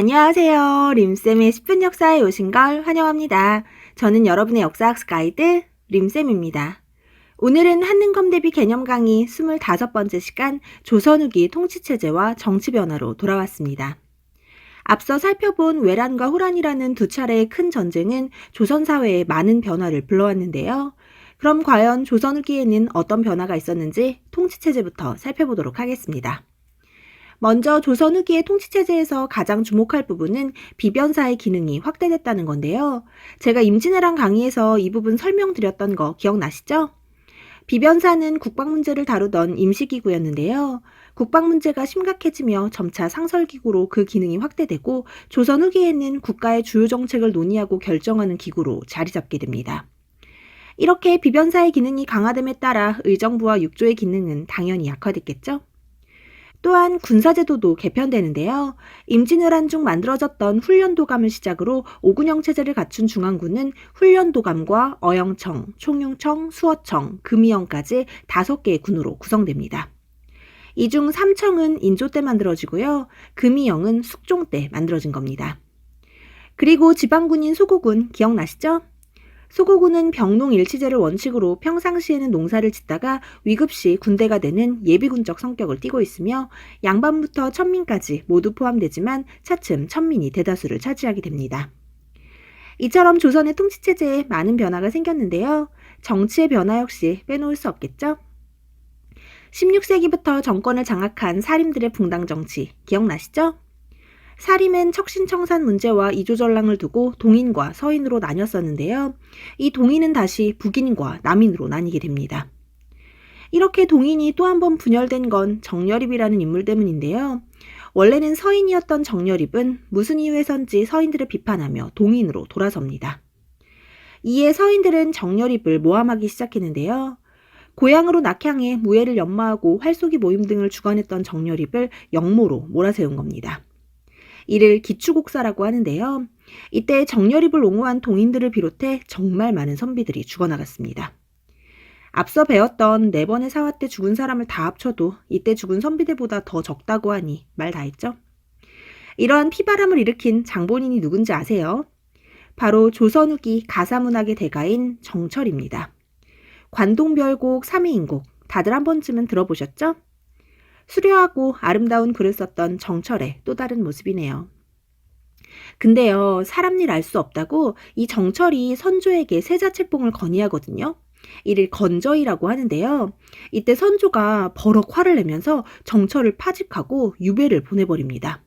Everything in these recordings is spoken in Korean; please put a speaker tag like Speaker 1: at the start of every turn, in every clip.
Speaker 1: 안녕하세요. 림쌤의 10분 역사에 오신 걸 환영합니다. 저는 여러분의 역사학습 가이드 림쌤입니다. 오늘은 한능검 대비 개념 강의 25번째 시간 조선 후기 통치체제와 정치 변화로 돌아왔습니다. 앞서 살펴본 외란과 호란이라는 두 차례의 큰 전쟁은 조선 사회에 많은 변화를 불러왔는데요. 그럼 과연 조선 후기에는 어떤 변화가 있었는지 통치체제부터 살펴보도록 하겠습니다. 먼저 조선 후기의 통치체제에서 가장 주목할 부분은 비변사의 기능이 확대됐다는 건데요. 제가 임진왜란 강의에서 이 부분 설명드렸던 거 기억나시죠? 비변사는 국방 문제를 다루던 임시기구였는데요. 국방 문제가 심각해지며 점차 상설기구로 그 기능이 확대되고 조선 후기에는 국가의 주요 정책을 논의하고 결정하는 기구로 자리 잡게 됩니다. 이렇게 비변사의 기능이 강화됨에 따라 의정부와 육조의 기능은 당연히 약화됐겠죠? 또한 군사제도도 개편되는데요. 임진왜란 중 만들어졌던 훈련도감을 시작으로 오군영 체제를 갖춘 중앙군은 훈련도감과 어영청, 총융청, 수어청, 금이영까지 5개의 군으로 구성됩니다. 이 중 3청은 인조 때 만들어지고요. 금이영은 숙종 때 만들어진 겁니다. 그리고 지방군인 소고군 기억나시죠? 소고군은 병농일치제를 원칙으로 평상시에는 농사를 짓다가 위급시 군대가 되는 예비군적 성격을 띠고 있으며 양반부터 천민까지 모두 포함되지만 차츰 천민이 대다수를 차지하게 됩니다. 이처럼 조선의 통치체제에 많은 변화가 생겼는데요. 정치의 변화 역시 빼놓을 수 없겠죠? 16세기부터 정권을 장악한 사림들의 붕당정치 기억나시죠? 사림은 척신청산 문제와 이조전랑을 두고 동인과 서인으로 나뉘었었는데요. 이 동인은 다시 북인과 남인으로 나뉘게 됩니다. 이렇게 동인이 또 한 번 분열된 건 정여립이라는 인물 때문인데요. 원래는 서인이었던 정여립은 무슨 이유에선지 서인들을 비판하며 동인으로 돌아섭니다. 이에 서인들은 정여립을 모함하기 시작했는데요. 고향으로 낙향해 무예를 연마하고 활쏘기 모임 등을 주관했던 정여립을 역모로 몰아세운 겁니다. 이를 기추곡사라고 하는데요. 이때 정여립을 옹호한 동인들을 비롯해 정말 많은 선비들이 죽어나갔습니다. 앞서 배웠던 4번의 사화 때 죽은 사람을 다 합쳐도 이때 죽은 선비들보다 더 적다고 하니 말 다 했죠? 이러한 피바람을 일으킨 장본인이 누군지 아세요? 바로 조선 후기 가사문학의 대가인 정철입니다. 관동별곡, 삼위인곡 다들 한 번쯤은 들어보셨죠? 수려하고 아름다운 글을 썼던 정철의 또 다른 모습이네요. 근데요, 사람 일 알 수 없다고 이 정철이 선조에게 세자책봉을 건의하거든요. 이를 건저이라고 하는데요. 이때 선조가 버럭 화를 내면서 정철을 파직하고 유배를 보내버립니다.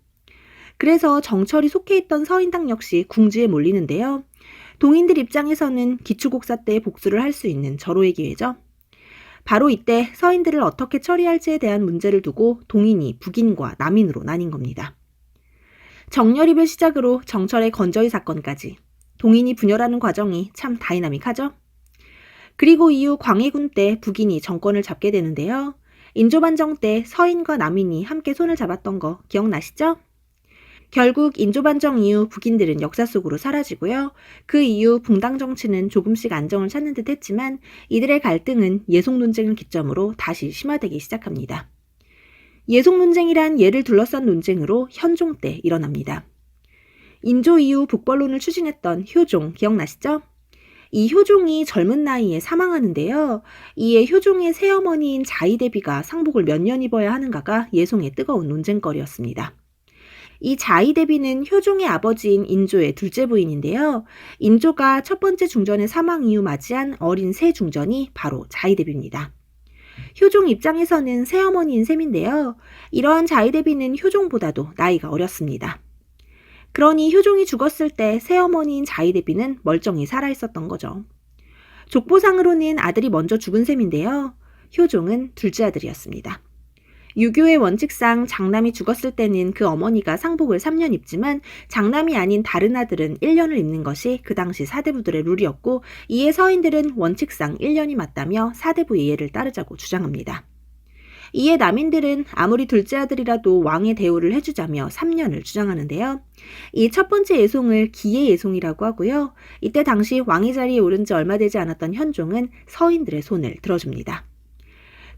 Speaker 1: 그래서 정철이 속해 있던 서인당 역시 궁지에 몰리는데요. 동인들 입장에서는 기추곡사 때 복수를 할 수 있는 절호의 기회죠. 바로 이때 서인들을 어떻게 처리할지에 대한 문제를 두고 동인이 북인과 남인으로 나뉜 겁니다. 정여립을 시작으로 정철의 건저희 사건까지 동인이 분열하는 과정이 참 다이나믹하죠? 그리고 이후 광해군 때 북인이 정권을 잡게 되는데요. 인조반정 때 서인과 남인이 함께 손을 잡았던 거 기억나시죠? 결국 인조반정 이후 북인들은 역사 속으로 사라지고요. 그 이후 붕당 정치는 조금씩 안정을 찾는 듯 했지만 이들의 갈등은 예속 논쟁을 기점으로 다시 심화되기 시작합니다. 예속 논쟁이란 예를 둘러싼 논쟁으로 현종 때 일어납니다. 인조 이후 북벌론을 추진했던 효종 기억나시죠? 이 효종이 젊은 나이에 사망하는데요. 이에 효종의 새어머니인 자의대비가 상복을 몇 년 입어야 하는가가 예송의 뜨거운 논쟁거리였습니다. 이 자의대비는 효종의 아버지인 인조의 둘째 부인인데요. 인조가 첫 번째 중전의 사망 이후 맞이한 어린 새 중전이 바로 자의대비입니다. 효종 입장에서는 새어머니인 셈인데요. 이러한 자의대비는 효종보다도 나이가 어렸습니다. 그러니 효종이 죽었을 때 새어머니인 자의대비는 멀쩡히 살아있었던 거죠. 족보상으로는 아들이 먼저 죽은 셈인데요. 효종은 둘째 아들이었습니다. 유교의 원칙상 장남이 죽었을 때는 그 어머니가 상복을 3년 입지만 장남이 아닌 다른 아들은 1년을 입는 것이 그 당시 사대부들의 룰이었고 이에 서인들은 원칙상 1년이 맞다며 사대부의 예를 따르자고 주장합니다. 이에 남인들은 아무리 둘째 아들이라도 왕의 대우를 해주자며 3년을 주장하는데요. 이 첫 번째 예송을 기예예송이라고 하고요. 이때 당시 왕의 자리에 오른 지 얼마 되지 않았던 현종은 서인들의 손을 들어줍니다.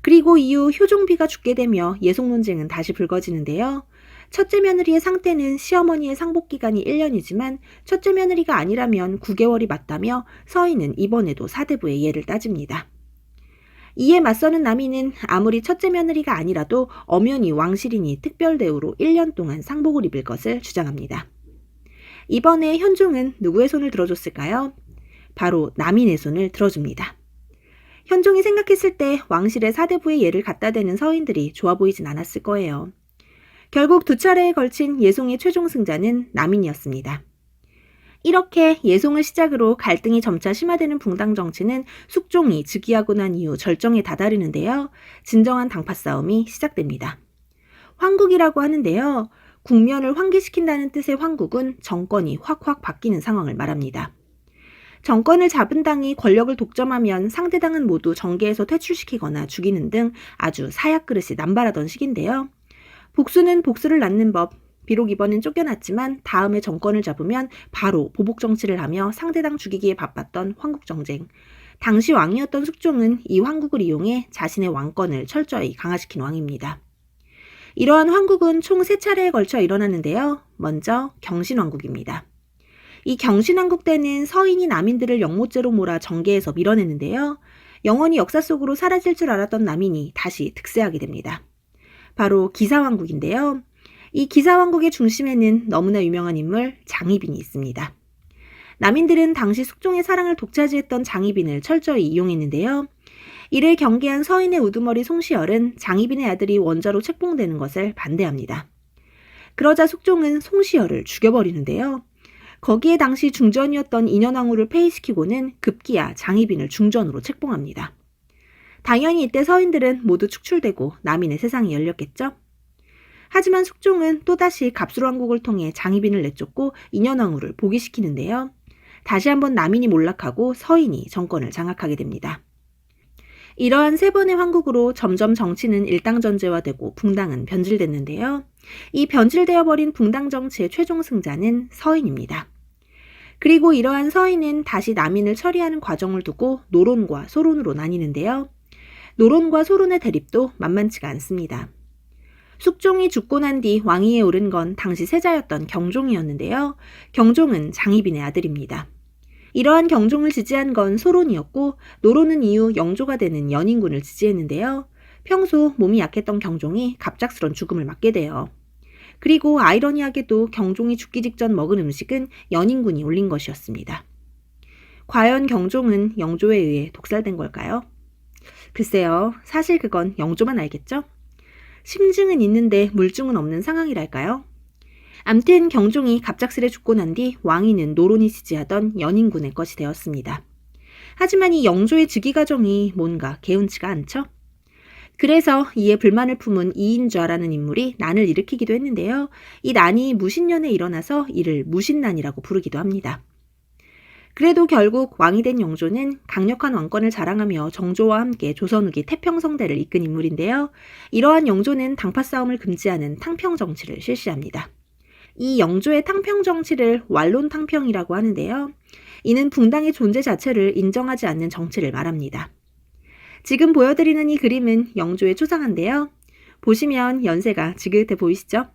Speaker 1: 그리고 이후 효종비가 죽게 되며 예속 논쟁은 다시 불거지는데요. 첫째 며느리의 상태는 시어머니의 상복 기간이 1년이지만 첫째 며느리가 아니라면 9개월이 맞다며 서인은 이번에도 사대부의 예를 따집니다. 이에 맞서는 남인은 아무리 첫째 며느리가 아니라도 엄연히 왕실이니 특별 대우로 1년 동안 상복을 입을 것을 주장합니다. 이번에 현종은 누구의 손을 들어줬을까요? 바로 남인의 손을 들어줍니다. 현종이 생각했을 때 왕실의 사대부의 예를 갖다 대는 서인들이 좋아 보이진 않았을 거예요. 결국 2차례에 걸친 예송의 최종 승자는 남인이었습니다. 이렇게 예송을 시작으로 갈등이 점차 심화되는 붕당 정치는 숙종이 즉위하고 난 이후 절정에 다다르는데요. 진정한 당파 싸움이 시작됩니다. 황국이라고 하는데요. 국면을 환기시킨다는 뜻의 황국은 정권이 확확 바뀌는 상황을 말합니다. 정권을 잡은 당이 권력을 독점하면 상대 당은 모두 정계에서 퇴출시키거나 죽이는 등 아주 사약 그릇이 남발하던 시기인데요. 복수는 복수를 낳는 법. 비록 이번엔 쫓겨났지만 다음에 정권을 잡으면 바로 보복 정치를 하며 상대당 죽이기에 바빴던 황국정쟁. 당시 왕이었던 숙종은 이 황국을 이용해 자신의 왕권을 철저히 강화시킨 왕입니다. 이러한 황국은 총 3차례에 걸쳐 일어났는데요. 먼저 경신왕국입니다. 이 경신왕국 때는 서인이 남인들을 영모죄로 몰아 정계에서 밀어냈는데요. 영원히 역사 속으로 사라질 줄 알았던 남인이 다시 득세하게 됩니다. 바로 기사왕국인데요. 이 기사왕국의 중심에는 너무나 유명한 인물 장희빈이 있습니다. 남인들은 당시 숙종의 사랑을 독차지했던 장희빈을 철저히 이용했는데요. 이를 경계한 서인의 우두머리 송시열은 장희빈의 아들이 원자로 책봉되는 것을 반대합니다. 그러자 숙종은 송시열을 죽여버리는데요. 거기에 당시 중전이었던 인현왕후를 폐위시키고는 급기야 장희빈을 중전으로 책봉합니다. 당연히 이때 서인들은 모두 축출되고 남인의 세상이 열렸겠죠. 하지만 숙종은 또다시 갑술왕국을 통해 장희빈을 내쫓고 인현왕후를 복위시키는데요. 다시 한번 남인이 몰락하고 서인이 정권을 장악하게 됩니다. 이러한 3번의 황국으로 점점 정치는 일당전제화되고 붕당은 변질됐는데요. 이 변질되어버린 붕당 정치의 최종 승자는 서인입니다. 그리고 이러한 서인은 다시 남인을 처리하는 과정을 두고 노론과 소론으로 나뉘는데요. 노론과 소론의 대립도 만만치가 않습니다. 숙종이 죽고 난 뒤 왕위에 오른 건 당시 세자였던 경종이었는데요. 경종은 장희빈의 아들입니다. 이러한 경종을 지지한 건 소론이었고 노론은 이후 영조가 되는 연인군을 지지했는데요. 평소 몸이 약했던 경종이 갑작스런 죽음을 맞게 돼요. 그리고 아이러니하게도 경종이 죽기 직전 먹은 음식은 연인군이 올린 것이었습니다. 과연 경종은 영조에 의해 독살된 걸까요? 글쎄요. 사실 그건 영조만 알겠죠? 심증은 있는데 물증은 없는 상황이랄까요? 암튼 경종이 갑작스레 죽고 난 뒤 왕위는 노론이 지지하던 연인군의 것이 되었습니다. 하지만 이 영조의 즉위 과정이 뭔가 개운치가 않죠? 그래서 이에 불만을 품은 이인좌라는 인물이 난을 일으키기도 했는데요. 이 난이 무신년에 일어나서 이를 무신난이라고 부르기도 합니다. 그래도 결국 왕이 된 영조는 강력한 왕권을 자랑하며 정조와 함께 조선 후기 태평성대를 이끈 인물인데요. 이러한 영조는 당파 싸움을 금지하는 탕평 정치를 실시합니다. 이 영조의 탕평 정치를 완론 탕평이라고 하는데요. 이는 붕당의 존재 자체를 인정하지 않는 정치를 말합니다. 지금 보여드리는 이 그림은 영조의 초상화인데요. 보시면 연세가 지긋해 보이시죠?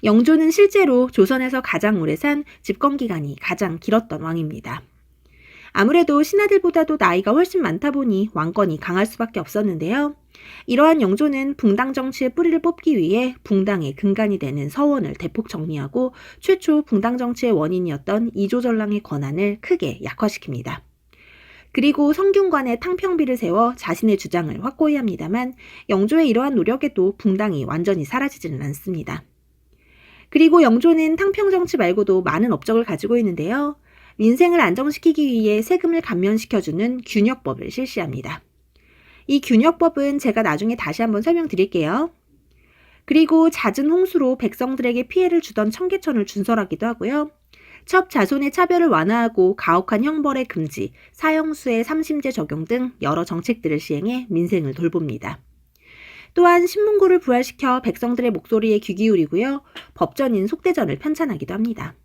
Speaker 1: 영조는 실제로 조선에서 가장 오래 산 집권 기간이 가장 길었던 왕입니다. 아무래도 신하들보다도 나이가 훨씬 많다 보니 왕권이 강할 수밖에 없었는데요. 이러한 영조는 붕당 정치의 뿌리를 뽑기 위해 붕당의 근간이 되는 서원을 대폭 정리하고 최초 붕당 정치의 원인이었던 이조전랑의 권한을 크게 약화시킵니다. 그리고 성균관에 탕평비를 세워 자신의 주장을 확고히 합니다만 영조의 이러한 노력에도 붕당이 완전히 사라지지는 않습니다. 그리고 영조는 탕평정치 말고도 많은 업적을 가지고 있는데요. 민생을 안정시키기 위해 세금을 감면시켜주는 균역법을 실시합니다. 이 균역법은 제가 나중에 다시 한번 설명드릴게요. 그리고 잦은 홍수로 백성들에게 피해를 주던 청계천을 준설하기도 하고요. 첩자손의 차별을 완화하고 가혹한 형벌의 금지, 사형수의 삼심제 적용 등 여러 정책들을 시행해 민생을 돌봅니다. 또한 신문고를 부활시켜 백성들의 목소리에 귀 기울이고요. 법전인 속대전을 편찬하기도 합니다.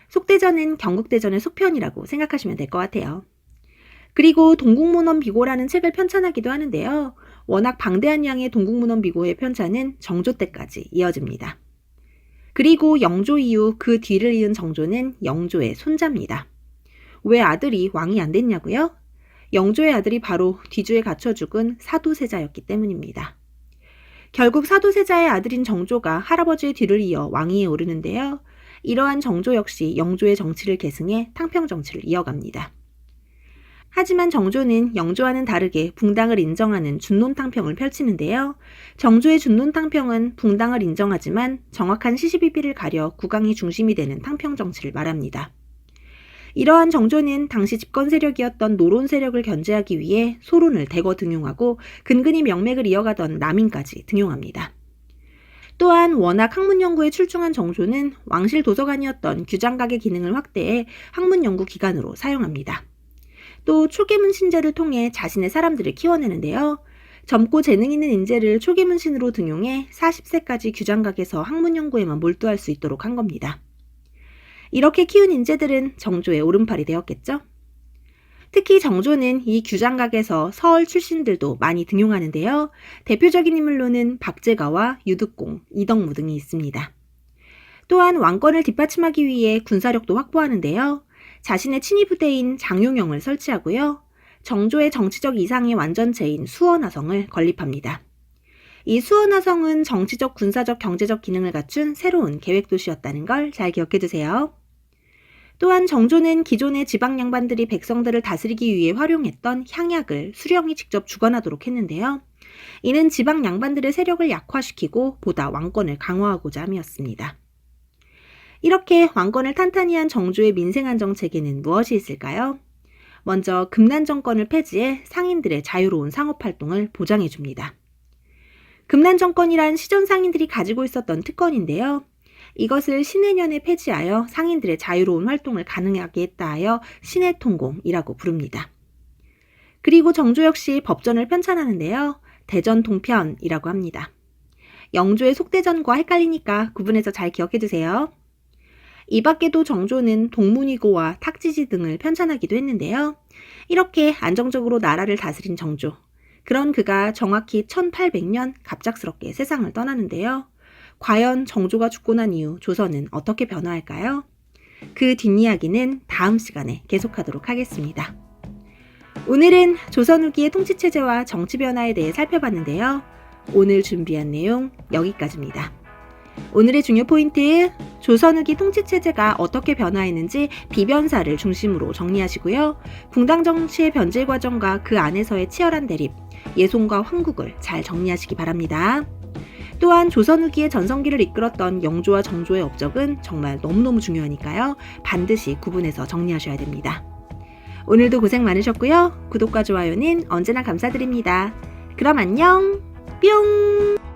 Speaker 1: 속대전은 경국대전의 속편이라고 생각하시면 될 것 같아요. 그리고 동국문헌 비고라는 책을 편찬하기도 하는데요. 워낙 방대한 양의 동국문헌 비고의 편찬은 정조 때까지 이어집니다. 그리고 영조 이후 그 뒤를 이은 정조는 영조의 손자입니다. 왜 아들이 왕이 안 됐냐고요? 영조의 아들이 바로 뒤주에 갇혀 죽은 사도세자였기 때문입니다. 결국 사도세자의 아들인 정조가 할아버지의 뒤를 이어 왕위에 오르는데요. 이러한 정조 역시 영조의 정치를 계승해 탕평정치를 이어갑니다. 하지만 정조는 영조와는 다르게 붕당을 인정하는 준논탕평을 펼치는데요. 정조의 준논탕평은 붕당을 인정하지만 정확한 시시비비를 가려 국왕이 중심이 되는 탕평정치를 말합니다. 이러한 정조는 당시 집권 세력이었던 노론 세력을 견제하기 위해 소론을 대거 등용하고 근근히 명맥을 이어가던 남인까지 등용합니다. 또한 워낙 학문 연구에 출중한 정조는 왕실 도서관이었던 규장각의 기능을 확대해 학문 연구 기관으로 사용합니다. 또 초계문 신제를 통해 자신의 사람들을 키워내는데요. 젊고 재능 있는 인재를 초계문신으로 등용해 40세까지 규장각에서 학문 연구에만 몰두할 수 있도록 한 겁니다. 이렇게 키운 인재들은 정조의 오른팔이 되었겠죠? 특히 정조는 이 규장각에서 서얼 출신들도 많이 등용하는데요. 대표적인 인물로는 박제가와 유득공, 이덕무 등이 있습니다. 또한 왕권을 뒷받침하기 위해 군사력도 확보하는데요. 자신의 친위 부대인 장용영을 설치하고요. 정조의 정치적 이상의 완전체인 수원화성을 건립합니다. 이 수원화성은 정치적, 군사적, 경제적 기능을 갖춘 새로운 계획도시였다는 걸 잘 기억해 두세요. 또한 정조는 기존의 지방 양반들이 백성들을 다스리기 위해 활용했던 향약을 수령이 직접 주관하도록 했는데요. 이는 지방 양반들의 세력을 약화시키고 보다 왕권을 강화하고자 함이었습니다. 이렇게 왕권을 탄탄히 한 정조의 민생안정 체계는 무엇이 있을까요? 먼저 금난 정권을 폐지해 상인들의 자유로운 상업활동을 보장해 줍니다. 금난 정권이란 시전 상인들이 가지고 있었던 특권인데요. 이것을 신해년에 폐지하여 상인들의 자유로운 활동을 가능하게 했다 하여 신해통공이라고 부릅니다. 그리고 정조 역시 법전을 편찬하는데요. 대전통편이라고 합니다. 영조의 속대전과 헷갈리니까 구분해서 잘 기억해 두세요. 이 밖에도 정조는 동문이고와 탁지지 등을 편찬하기도 했는데요. 이렇게 안정적으로 나라를 다스린 정조. 그런 그가 정확히 1800년 갑작스럽게 세상을 떠나는데요. 과연 정조가 죽고 난 이후 조선은 어떻게 변화할까요? 그 뒷이야기는 다음 시간에 계속하도록 하겠습니다. 오늘은 조선 후기의 통치체제와 정치 변화에 대해 살펴봤는데요. 오늘 준비한 내용 여기까지입니다. 오늘의 중요 포인트, 조선 후기 통치체제가 어떻게 변화했는지 비변사를 중심으로 정리하시고요. 붕당 정치의 변질 과정과 그 안에서의 치열한 대립, 예송과 황국을 잘 정리하시기 바랍니다. 또한 조선 후기의 전성기를 이끌었던 영조와 정조의 업적은 정말 너무너무 중요하니까요. 반드시 구분해서 정리하셔야 됩니다. 오늘도 고생 많으셨고요. 구독과 좋아요는 언제나 감사드립니다. 그럼 안녕! 뿅!